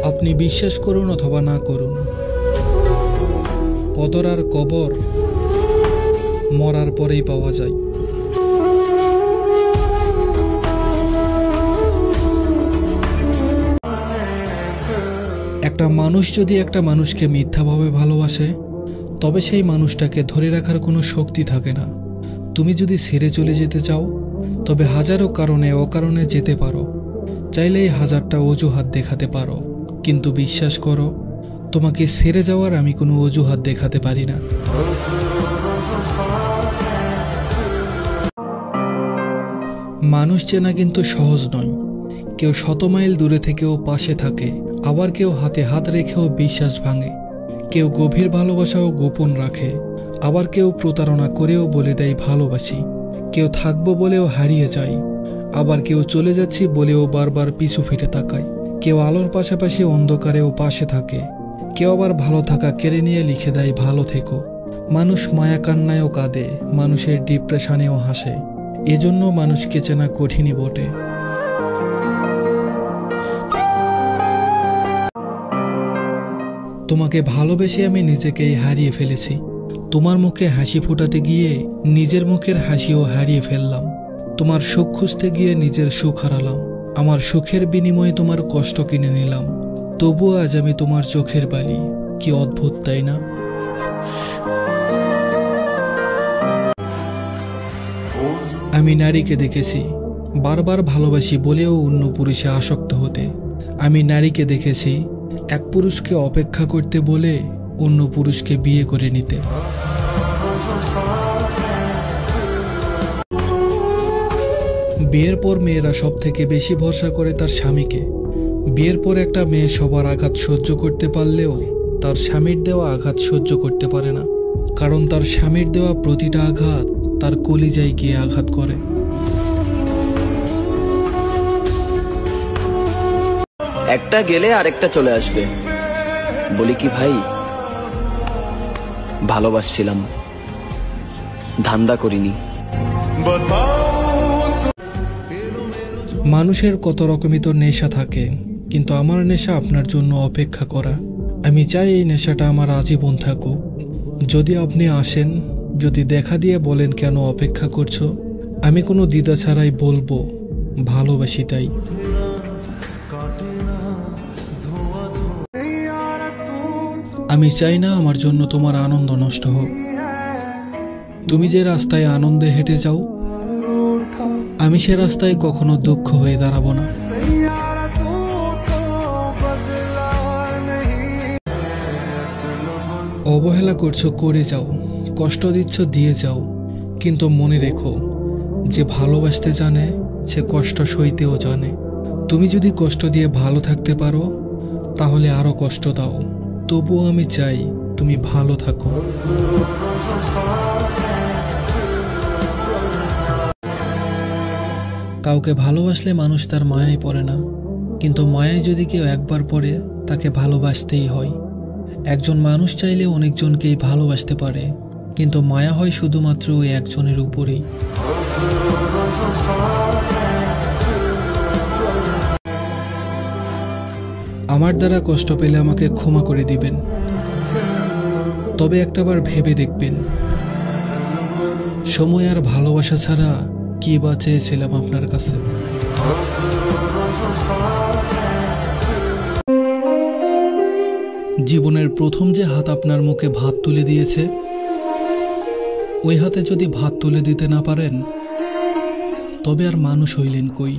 আপনি বিশ্বাস করুন অথবা না করুন, কদর আর কবর মরার পরেই পাওয়া যায়। একটা মানুষ যদি একটা মানুষকে মিথ্যাভাবে ভালোবাসে, তবে সেই মানুষটাকে ধরে রাখার কোনো শক্তি থাকে না। তুমি যদি ছেড়ে চলে যেতে চাও, তবে হাজারো কারণে অকারণে যেতে পারো, চাইলেই হাজারটা অজুহাত দেখাতে পারো, কিন্তু বিশ্বাস করো, তোমাকে ছেড়ে যাওয়ার আমি কোনো অজুহাত দেখাতে পারি না। মানুষ চেনা কিন্তু সহজ নয়। কেউ 100 মাইল দূরে থেকেও পাশে থাকে, আবার কেউ হাতে হাত রেখেও বিশ্বাস ভাঙে। কেউ গভীর ভালোবাসাও গোপন রাখে, আবার কেউ প্রতারণা করেও বলে দেয় ভালোবাসি। কেউ থাকবো বলেও হারিয়ে যায়, আবার কেউ চলে যাচ্ছি বলেও বারবার পিছু ফিরে তাকায়। কেউ আলোর পাশাপাশি অন্ধকারেও পাশে থাকে, কেউ আবার ভালো থাকা কেড়ে নিয়ে লিখে দেয় ভালো থেকো। মানুষ মায়া কান্নায়ও কাঁদে, মানুষের ডিপ্রেশনেও হাসে। এজন্য মানুষকে চেনা কঠিনই বটে। তোমাকে ভালোবেসে আমি নিজেকেই হারিয়ে ফেলেছি। তোমার মুখে হাসি ফোটাতে গিয়ে নিজের মুখের হাসিও হারিয়ে ফেললাম। তোমার সুখ খুঁজতে গিয়ে নিজের সুখ হারালাম। আমার সুখের বিনিময়ে তোমার কষ্ট কিনে নিলাম। তবুও আজ আমি তোমার চোখের বালি। কি অদ্ভুত, তাই না? আমি নারীকে দেখেছি বারবার ভালোবাসি বলেও অন্য পুরুষে আসক্ত হতে। আমি নারীকে দেখেছি এক পুরুষকে অপেক্ষা করতে বলে অন্য পুরুষকে বিয়ে করে নিতে। বিয়ের পর মেয়েরা সব থেকে বেশি ভরসা করে তার স্বামীকে। বিয়ের পর একটা মেয়ে সবার আঘাত সহ্য করতে পারলেও তার স্বামীর দেওয়া আঘাত সহ্য করতে পারে না, কারণ তার স্বামীর দেওয়া প্রতিটা আঘাত তার কলিজায় গিয়ে আঘাত করে। একটা গেলে আরেকটা চলে আসবে। বলি কি ভাই, ভালোবাসছিলাম, ধান্দা করিনি। মানুষের কত রকমই তো নেশা থাকে, কিন্তু আমার নেশা আপনার জন্য অপেক্ষা করা। আমি চাই এই নেশাটা আমার আজীবন থাকুক। যদি আপনি আসেন, যদি দেখা দিয়ে বলেন কেন অপেক্ষা করছো, আমি কোনো দ্বিধা ছাড়াই বলবো ভালোবাসি তাই। আমি চাই না আমার জন্য তোমার আনন্দ নষ্ট হোক। তুমি যে রাস্তায় আনন্দে হেঁটে যাও, আমি সে রাস্তায় কখনো দুঃখ হয়ে দাঁড়াবো না। অবহেলা করছো, করে যাও। কষ্ট দিচ্ছ, দিয়ে যাও। কিন্তু মনে রেখো, যে ভালোবাসতে জানে সে কষ্ট সইতেও জানে। তুমি যদি কষ্ট দিয়ে ভালো থাকতে পারো, তাহলে আরো কষ্ট দাও। তবুও আমি চাই তুমি ভালো থাকো। কাউকে ভালোবাসলে মানুষ তার মায়ায় পড়ে না, কিন্তু মায়ায় যদি কেউ একবার পড়ে, তাকে ভালোবাসতেই হয়। একজন মানুষ চাইলে অনেকজনকেই ভালোবাসতে পারে, কিন্তু মায়া হয় শুধুমাত্র ওই একজনের উপরেই। আমার দ্বারা কষ্ট পেলে আমাকে ক্ষমা করে দিবেন, তবে একটাবার ভেবে দেখবেন, সময় আর ভালোবাসা ছাড়া কি বা চেয়েছিলাম আপনার কাছে। জীবনের প্রথম যে হাত আপনার মুখে ভাত তুলে দিয়েছে, ওই হাতে যদি ভাত তুলে দিতে না পারেন, তবে আর মানুষ হইলেন কই?